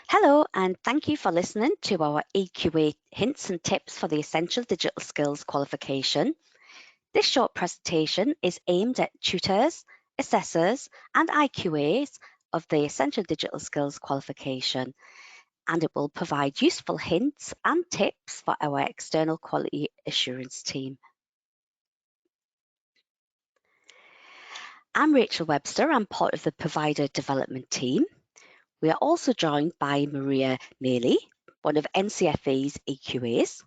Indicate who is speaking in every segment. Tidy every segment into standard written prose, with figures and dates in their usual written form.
Speaker 1: Hello, and thank you for listening to our EQA hints and tips for the Essential Digital Skills qualification. This short presentation is aimed at tutors, assessors, and IQAs of the Essential Digital Skills qualification, and it will provide useful hints and tips for our external quality assurance team. I'm Rachel Webster. I'm part of the provider development team. We are also joined by Maria Maley, one of NCFE's EQAs.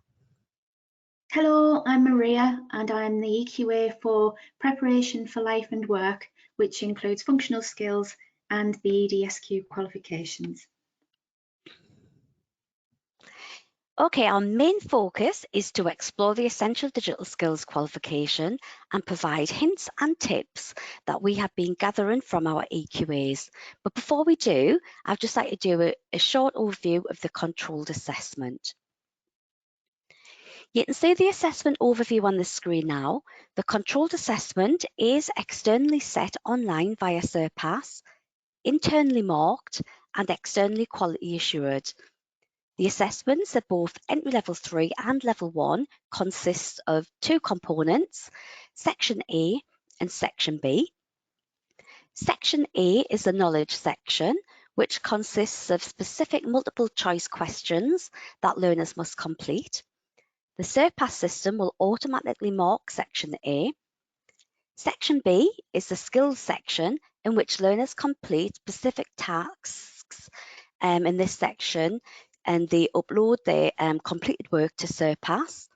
Speaker 2: Hello, I'm Maria and I'm the EQA for Preparation for Life and Work, which includes functional skills and the EDSQ qualifications.
Speaker 1: Okay, our main focus is to explore the Essential Digital Skills qualification and provide hints and tips that we have been gathering from our EQAs. But before we do, I'd just like to do a short overview of the controlled assessment. You can see the assessment overview on the screen now. The controlled assessment is externally set online via Surpass, internally marked and externally quality assured. The assessments at both entry level 3 and level 1 consists of two components, section A and section B. Section A is the knowledge section, which consists of specific multiple choice questions that learners must complete. The Surpass system will automatically mark section A. Section B is the skills section in which learners complete specific tasks in this section, and they upload their completed work to Surpass,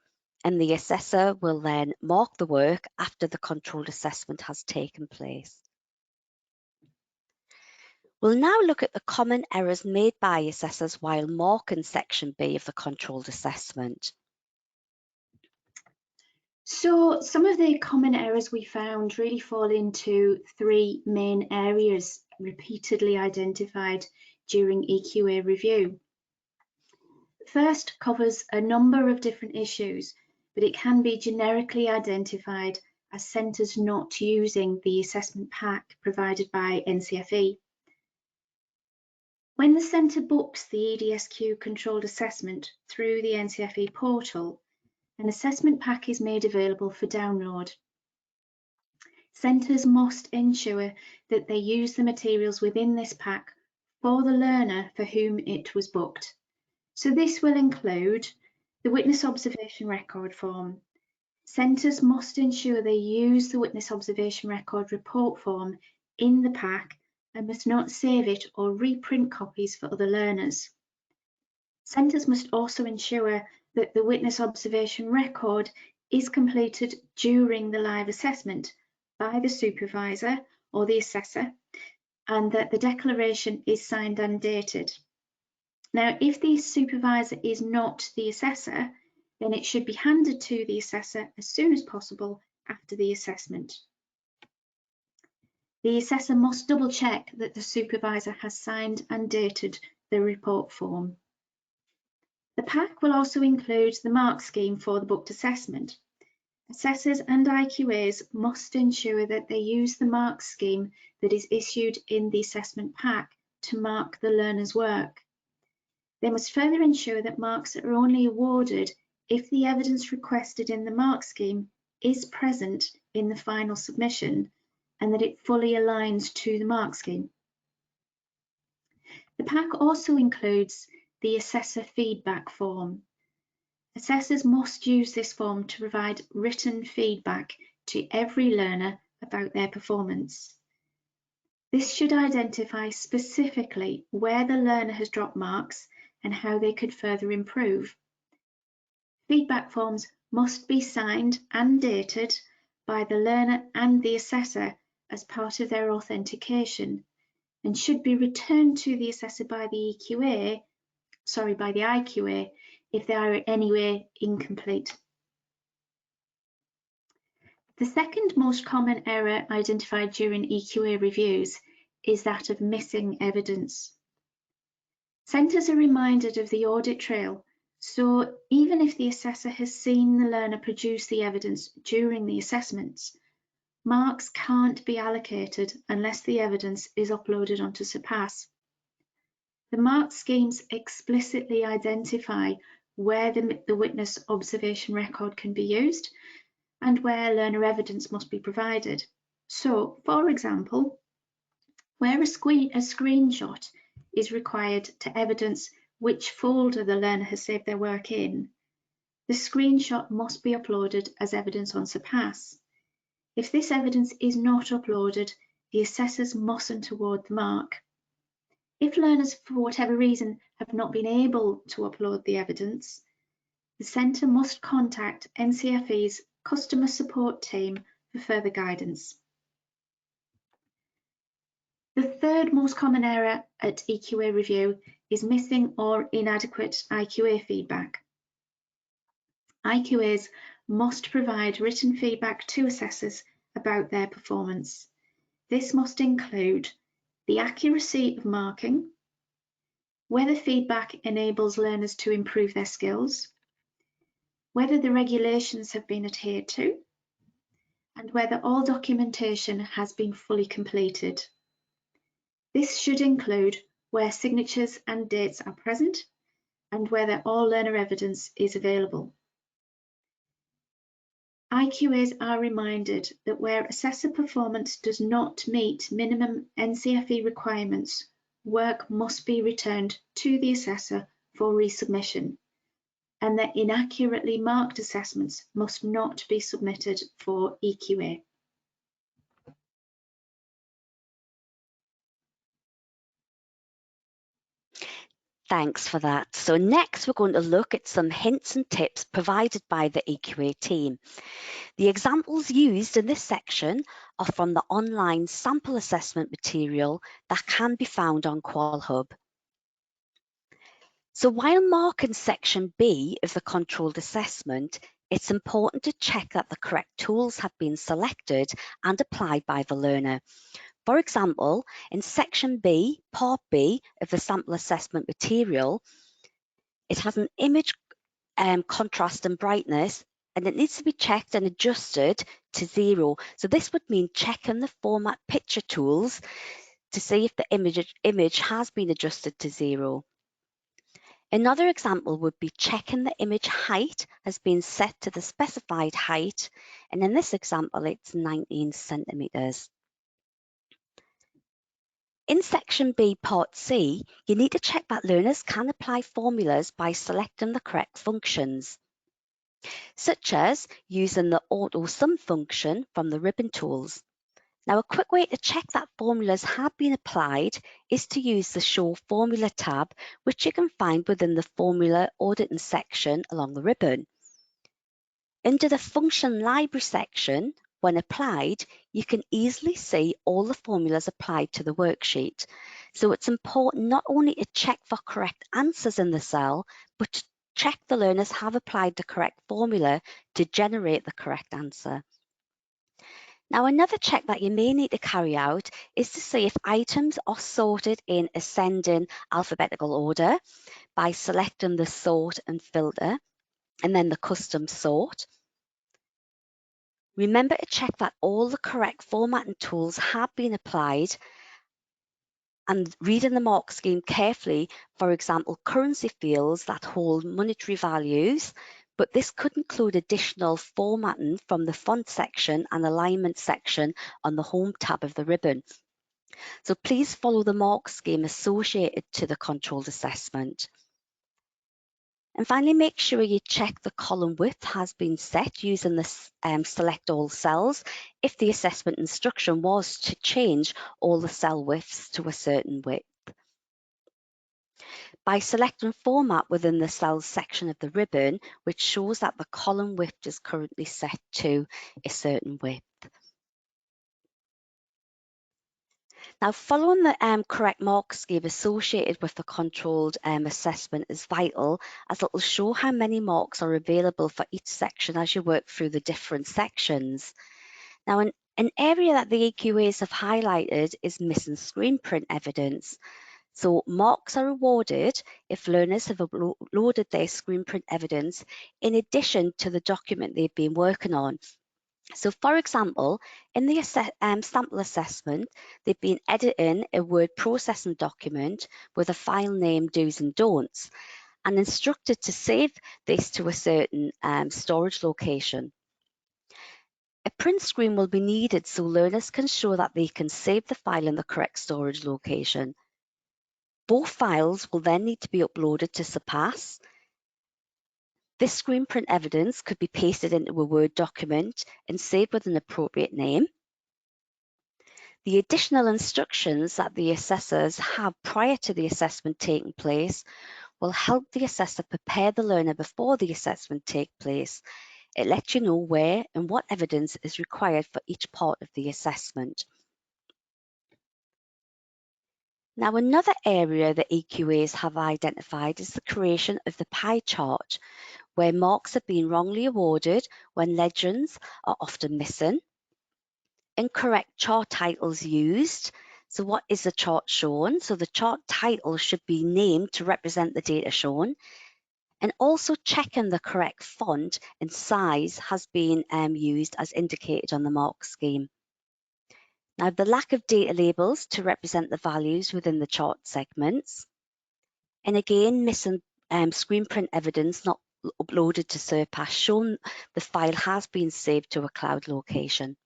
Speaker 1: and the assessor will then mark the work after the controlled assessment has taken place. We'll now look at the common errors made by assessors while marking section B of the controlled assessment.
Speaker 2: So some of the common errors we found really fall into three main areas repeatedly identified during EQA review. First covers a number of different issues, but it can be generically identified as centres not using the assessment pack provided by NCFE. When the centre books the EDSQ controlled assessment through the NCFE portal, an assessment pack is made available for download. Centres must ensure that they use the materials within this pack for the learner for whom it was booked. So this will include the witness observation record form. Centres must ensure they use the witness observation record report form in the pack and must not save it or reprint copies for other learners. Centres must also ensure that the witness observation record is completed during the live assessment by the supervisor or the assessor, and that the declaration is signed and dated. Now, if the supervisor is not the assessor, then it should be handed to the assessor as soon as possible after the assessment. The assessor must double check that the supervisor has signed and dated the report form. The pack will also include the mark scheme for the booked assessment. Assessors and IQAs must ensure that they use the mark scheme that is issued in the assessment pack to mark the learner's work. They must further ensure that marks are only awarded if the evidence requested in the mark scheme is present in the final submission and that it fully aligns to the mark scheme. The pack also includes the assessor feedback form. Assessors must use this form to provide written feedback to every learner about their performance. This should identify specifically where the learner has dropped marks and how they could further improve. Feedback forms must be signed and dated by the learner and the assessor as part of their authentication, and should be returned to the assessor by the IQA if they are in any way incomplete. The second most common error identified during EQA reviews is that of missing evidence. Centres are reminded of the audit trail, so even if the assessor has seen the learner produce the evidence during the assessments, marks can't be allocated unless the evidence is uploaded onto Surpass. The mark schemes explicitly identify where the witness observation record can be used and where learner evidence must be provided. So, for example, where a screenshot is required to evidence which folder the learner has saved their work in, the screenshot must be uploaded as evidence on Surpass. If this evidence is not uploaded, the assessors mustn't award the mark. If learners, for whatever reason, have not been able to upload the evidence, the centre must contact NCFE's customer support team for further guidance. The third most common error at EQA review is missing or inadequate IQA feedback. IQAs must provide written feedback to assessors about their performance. This must include the accuracy of marking, whether feedback enables learners to improve their skills, whether the regulations have been adhered to, and whether all documentation has been fully completed. This should include where signatures and dates are present and whether all learner evidence is available. IQAs are reminded that where assessor performance does not meet minimum NCFE requirements, work must be returned to the assessor for resubmission, and that inaccurately marked assessments must not be submitted for EQA.
Speaker 1: Thanks for that. So next we're going to look at some hints and tips provided by the EQA team. The examples used in this section are from the online sample assessment material that can be found on QualHub. So while marking section B of the controlled assessment, it's important to check that the correct tools have been selected and applied by the learner. For example, in section B, part B of the sample assessment material, it has an image contrast and brightness, and it needs to be checked and adjusted to 0. So this would mean checking the format picture tools to see if the image has been adjusted to 0. Another example would be checking the image height has been set to the specified height, and in this example it's 19 centimeters. In section B, part C, you need to check that learners can apply formulas by selecting the correct functions, such as using the auto sum function from the ribbon tools. Now, a quick way to check that formulas have been applied is to use the Show Formula tab, which you can find within the Formula Auditing section along the ribbon. Under the Function Library section, when applied, you can easily see all the formulas applied to the worksheet. So it's important not only to check for correct answers in the cell, but to check the learners have applied the correct formula to generate the correct answer. Now, another check that you may need to carry out is to see if items are sorted in ascending alphabetical order by selecting the Sort and Filter, and then the Custom Sort. Remember to check that all the correct formatting tools have been applied and reading the mark scheme carefully, for example, currency fields that hold monetary values, but this could include additional formatting from the font section and alignment section on the Home tab of the ribbon. So please follow the mark scheme associated to the controlled assessment. And finally, make sure you check the column width has been set using the select all cells if the assessment instruction was to change all the cell widths to a certain width. By selecting format within the cells section of the ribbon, which shows that the column width is currently set to a certain width. Now, following the correct mark scheme associated with the controlled assessment is vital, as it will show how many marks are available for each section as you work through the different sections. Now, an area that the EQAs have highlighted is missing screen print evidence. So marks are awarded if learners have uploaded their screen print evidence in addition to the document they've been working on. So for example, in the sample assessment, they've been editing a word processing document with a file name do's and don'ts and instructed to save this to a certain storage location. A print screen will be needed so learners can show that they can save the file in the correct storage location. Both files will then need to be uploaded to Surpass. This screen print evidence could be pasted into a Word document and saved with an appropriate name. The additional instructions that the assessors have prior to the assessment taking place will help the assessor prepare the learner before the assessment takes place. It lets you know where and what evidence is required for each part of the assessment. Now, another area that EQAs have identified is the creation of the pie chart, where marks have been wrongly awarded when legends are often missing, incorrect chart titles used. So what is the chart shown? So the chart title should be named to represent the data shown, and also checking the correct font and size has been used as indicated on the mark scheme. Now, the lack of data labels to represent the values within the chart segments, and again, missing screen print evidence not uploaded to Surpass, showing the file has been saved to a cloud location.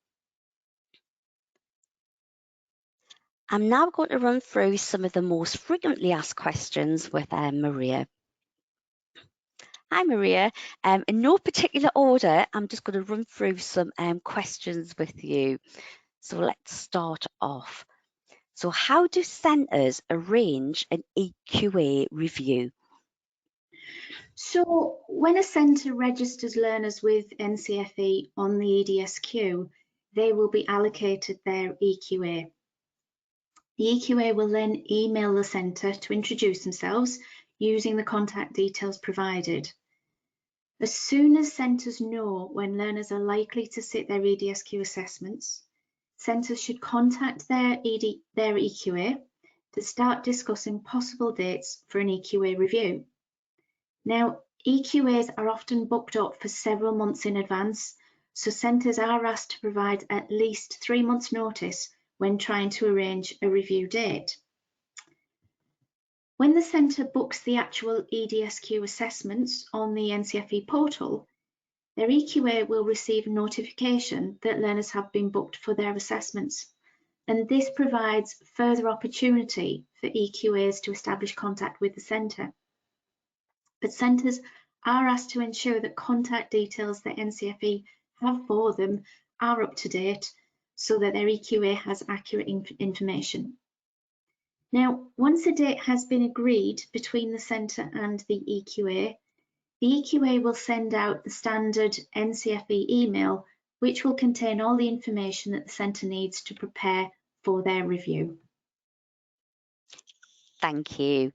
Speaker 1: I'm now going to run through some of the most frequently asked questions with Maria. Hi, Maria. In no particular order, I'm just going to run through some questions with you. So let's start off. So how do centres arrange an EQA review?
Speaker 2: So when a centre registers learners with NCFE on the EDSQ, they will be allocated their EQA. The EQA will then email the centre to introduce themselves using the contact details provided. As soon as centres know when learners are likely to sit their EDSQ assessments, centres should contact their EQA to start discussing possible dates for an EQA review. Now, EQAs are often booked up for several months in advance, so centres are asked to provide at least 3 months' notice when trying to arrange a review date. When the centre books the actual EDSQ assessments on the NCFE portal, their EQA will receive a notification that learners have been booked for their assessments, and this provides further opportunity for EQAs to establish contact with the centre. But centres are asked to ensure that contact details that NCFE have for them are up to date so that their EQA has accurate information. Now, once a date has been agreed between the centre and the EQA will send out the standard NCFE email, which will contain all the information that the centre needs to prepare for their review.
Speaker 1: Thank you.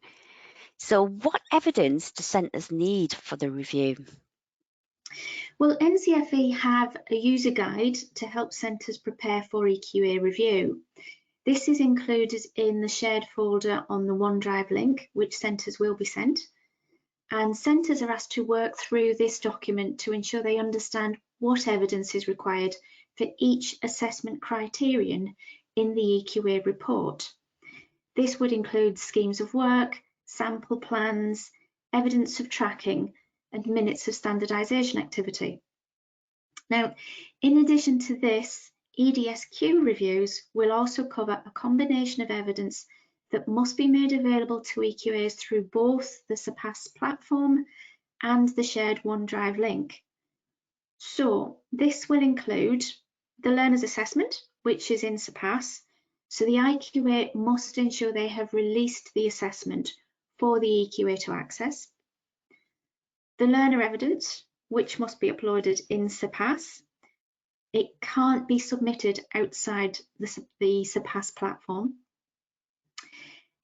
Speaker 1: So what evidence do centres need for the review?
Speaker 2: Well, NCFE have a user guide to help centres prepare for EQA review. This is included in the shared folder on the OneDrive link, which centres will be sent. And centres are asked to work through this document to ensure they understand what evidence is required for each assessment criterion in the EQA report. This would include schemes of work, sample plans, evidence of tracking, and minutes of standardisation activity. Now, in addition to this, EDSQ reviews will also cover a combination of evidence that must be made available to EQAs through both the Surpass platform and the shared OneDrive link. So this will include the learner's assessment, which is in Surpass. So the EQA must ensure they have released the assessment for the EQA to access. The learner evidence, which must be uploaded in Surpass. It can't be submitted outside the Surpass platform.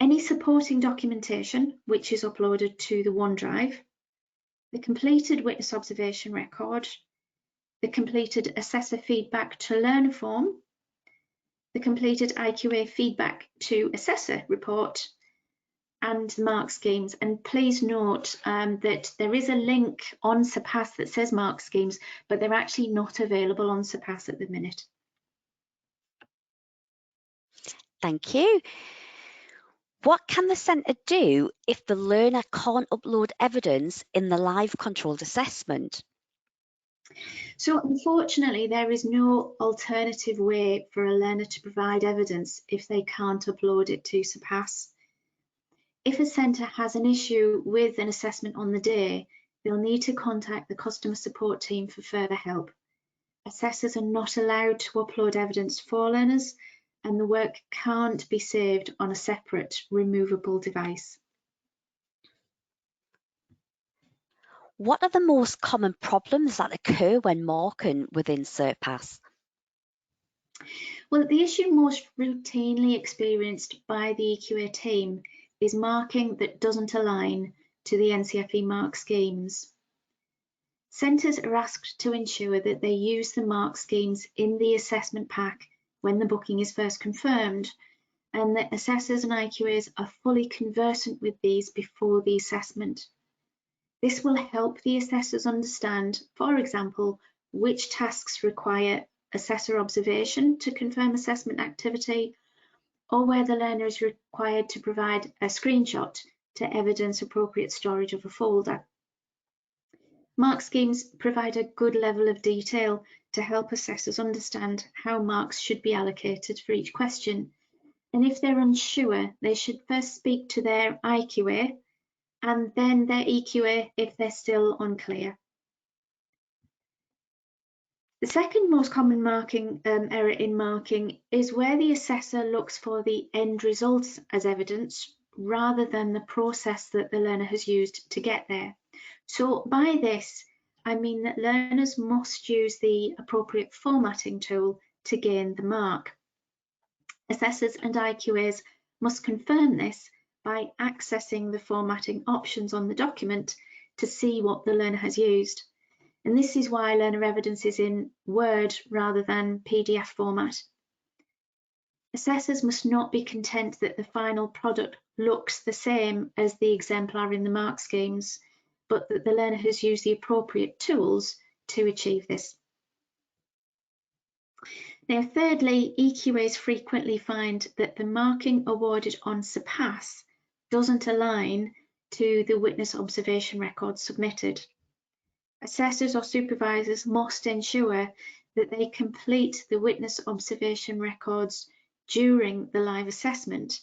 Speaker 2: Any supporting documentation, which is uploaded to the OneDrive, the completed witness observation record, the completed assessor feedback to learner form, the completed EQA feedback to assessor report, and the mark schemes. And please note that there is a link on Surpass that says mark schemes, but they're actually not available on Surpass at the minute.
Speaker 1: Thank you. What can the centre do if the learner can't upload evidence in the live controlled assessment?
Speaker 2: So unfortunately, there is no alternative way for a learner to provide evidence if they can't upload it to Surpass. If a centre has an issue with an assessment on the day, they'll need to contact the customer support team for further help. Assessors are not allowed to upload evidence for learners, and the work can't be saved on a separate removable device.
Speaker 1: What are the most common problems that occur when marking within Surpass?
Speaker 2: Well, the issue most routinely experienced by the EQA team is marking that doesn't align to the NCFE mark schemes. Centres are asked to ensure that they use the mark schemes in the assessment pack when the booking is first confirmed, and that assessors and IQAs are fully conversant with these before the assessment. This will help the assessors understand, for example, which tasks require assessor observation to confirm assessment activity, or where the learner is required to provide a screenshot to evidence appropriate storage of a folder. Mark schemes provide a good level of detail to help assessors understand how marks should be allocated for each question. And if they're unsure, they should first speak to their IQA and then their EQA if they're still unclear. The second most common error in marking is where the assessor looks for the end results as evidence rather than the process that the learner has used to get there. So by this, I mean that learners must use the appropriate formatting tool to gain the mark. Assessors and IQAs must confirm this by accessing the formatting options on the document to see what the learner has used. And this is why learner evidence is in Word rather than PDF format. Assessors must not be content that the final product looks the same as the exemplar in the mark schemes, but that the learner has used the appropriate tools to achieve this. Now, thirdly, EQAs frequently find that the marking awarded on Surpass doesn't align to the witness observation record submitted. Assessors or supervisors must ensure that they complete the witness observation records during the live assessment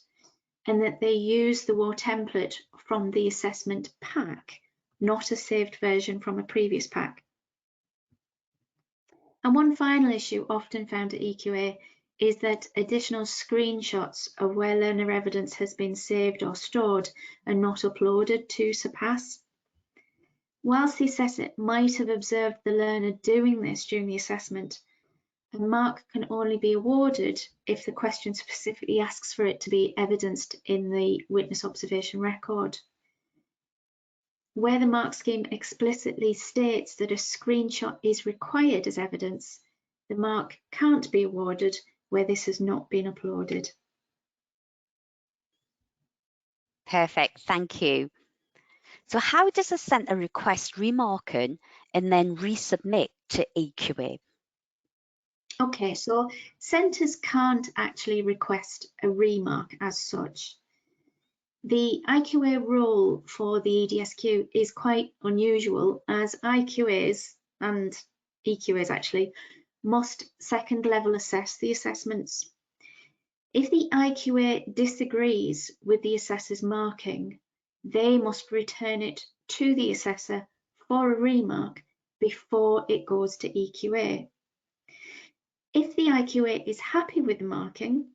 Speaker 2: and that they use the WAR template from the assessment pack, not a saved version from a previous pack. And one final issue often found at EQA is that additional screenshots of where learner evidence has been saved or stored are not uploaded to Surpass. Whilst the assessor might have observed the learner doing this during the assessment, a mark can only be awarded if the question specifically asks for it to be evidenced in the witness observation record. Where the mark scheme explicitly states that a screenshot is required as evidence, the mark can't be awarded where this has not been uploaded.
Speaker 1: Perfect, thank you. So how does a centre request remarking and then resubmit to EQA?
Speaker 2: Okay, so centres can't actually request a remark as such. The IQA role for the EDSQ is quite unusual, as IQAs and EQAs actually must second level assess the assessments. If the IQA disagrees with the assessor's marking, they must return it to the assessor for a remark before it goes to EQA. If the IQA is happy with the marking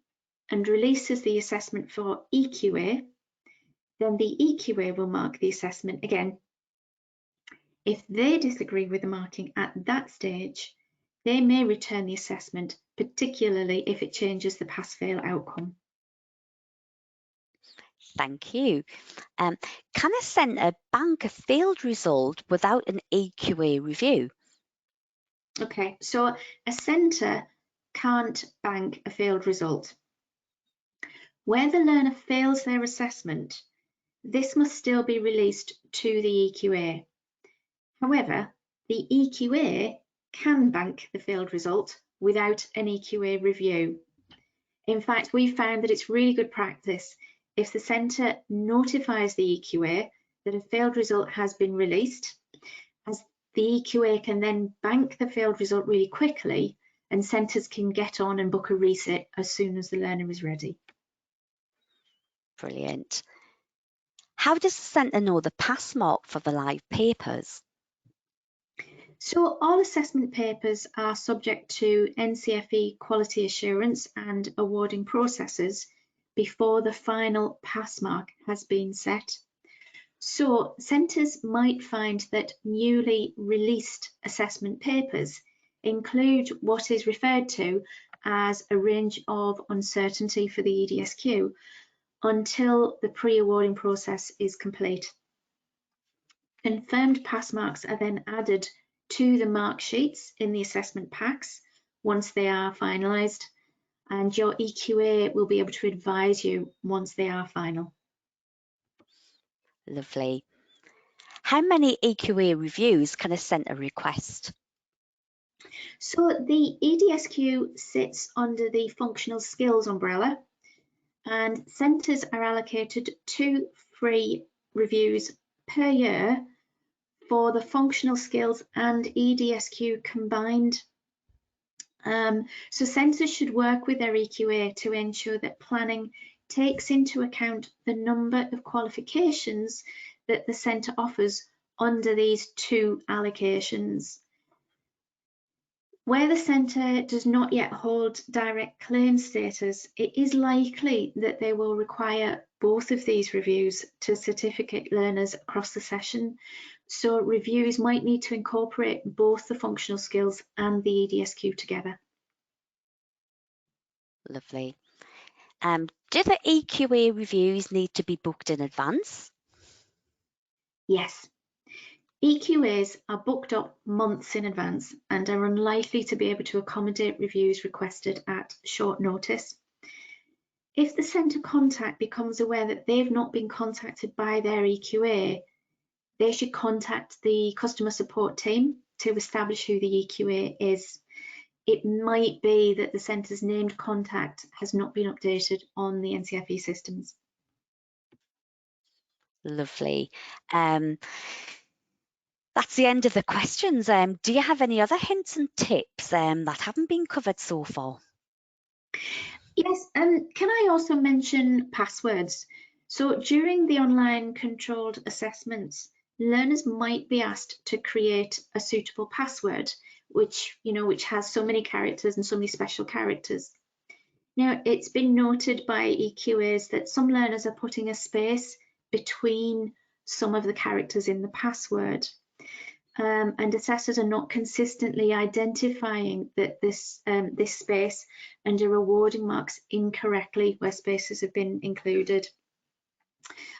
Speaker 2: and releases the assessment for EQA, then the EQA will mark the assessment again. If they disagree with the marking at that stage, they may return the assessment, particularly if it changes the pass-fail outcome.
Speaker 1: Thank you. Can a centre bank a failed result without an EQA review?
Speaker 2: Okay, so a centre can't bank a failed result. Where the learner fails their assessment, this must still be released to the EQA. However, the EQA can bank the failed result without an EQA review. In fact, we found that it's really good practice if the centre notifies the EQA that a failed result has been released, as the EQA can then bank the failed result really quickly and centres can get on and book a resit as soon as the learner is ready.
Speaker 1: Brilliant. How does the centre know the pass mark for the live papers?
Speaker 2: So all assessment papers are subject to NCFE quality assurance and awarding processes before the final pass mark has been set. So centres might find that newly released assessment papers include what is referred to as a range of uncertainty for the EDSQ until the pre-awarding process is complete. Confirmed pass marks are then added to the mark sheets in the assessment packs once they are finalised, and your EQA will be able to advise you once they are final.
Speaker 1: Lovely. How many EQA reviews can a centre request?
Speaker 2: So the EDSQ sits under the functional skills umbrella, and centres are allocated 2 free reviews per year for the functional skills and EDSQ combined. So centres should work with their EQA to ensure that planning takes into account the number of qualifications that the centre offers under these 2 allocations. Where the centre does not yet hold direct claim status, it is likely that they will require both of these reviews to certificate learners across the session. So reviews might need to incorporate both the functional skills and the EDSQ together.
Speaker 1: Lovely. Do the EQA reviews need to be booked in advance?
Speaker 2: Yes. EQAs are booked up months in advance and are unlikely to be able to accommodate reviews requested at short notice. If the centre contact becomes aware that they've not been contacted by their EQA, they should contact the customer support team to establish who the EQA is. It might be that the centre's named contact has not been updated on the NCFE systems.
Speaker 1: Lovely. That's the end of the questions. Do you have any other hints and tips that haven't been covered so far?
Speaker 2: Yes, and can I also mention passwords? So during the online controlled assessments, learners might be asked to create a suitable password, which has so many characters and so many special characters. Now, it's been noted by EQAs that some learners are putting a space between some of the characters in the password. And assessors are not consistently identifying that this space and are rewarding marks incorrectly where spaces have been included.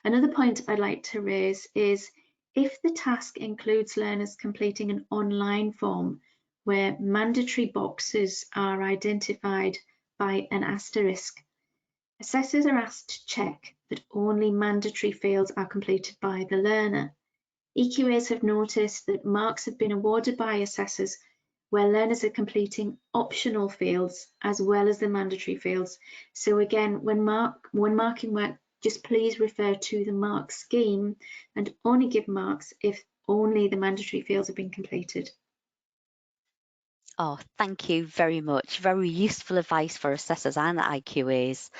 Speaker 2: Another point I'd like to raise is if the task includes learners completing an online form where mandatory boxes are identified by an asterisk, assessors are asked to check that only mandatory fields are completed by the learner. EQAs have noticed that marks have been awarded by assessors where learners are completing optional fields as well as the mandatory fields. So again, when marking work, just please refer to the mark scheme and only give marks if only the mandatory fields have been completed.
Speaker 1: Oh, thank you very much. Very useful advice for assessors and IQAs.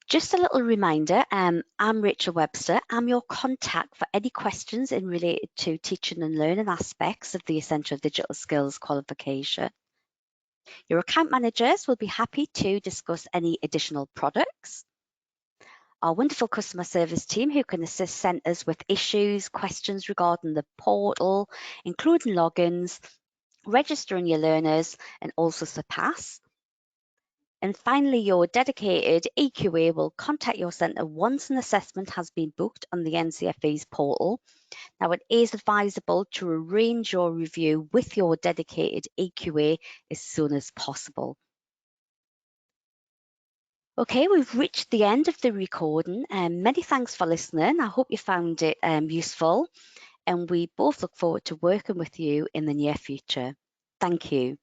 Speaker 1: Just a little reminder, I'm Rachel Webster. I'm your contact for any questions in related to teaching and learning aspects of the Essential Digital Skills qualification. Your account managers will be happy to discuss any additional products. Our wonderful customer service team who can assist centres with issues, questions regarding the portal, including logins, registering your learners, and also Surpass. And finally, your dedicated EQA will contact your centre once an assessment has been booked on the NCFE's portal. Now, it is advisable to arrange your review with your dedicated EQA as soon as possible. Okay, we've reached the end of the recording. Many thanks for listening. I hope you found it useful, and we both look forward to working with you in the near future. Thank you.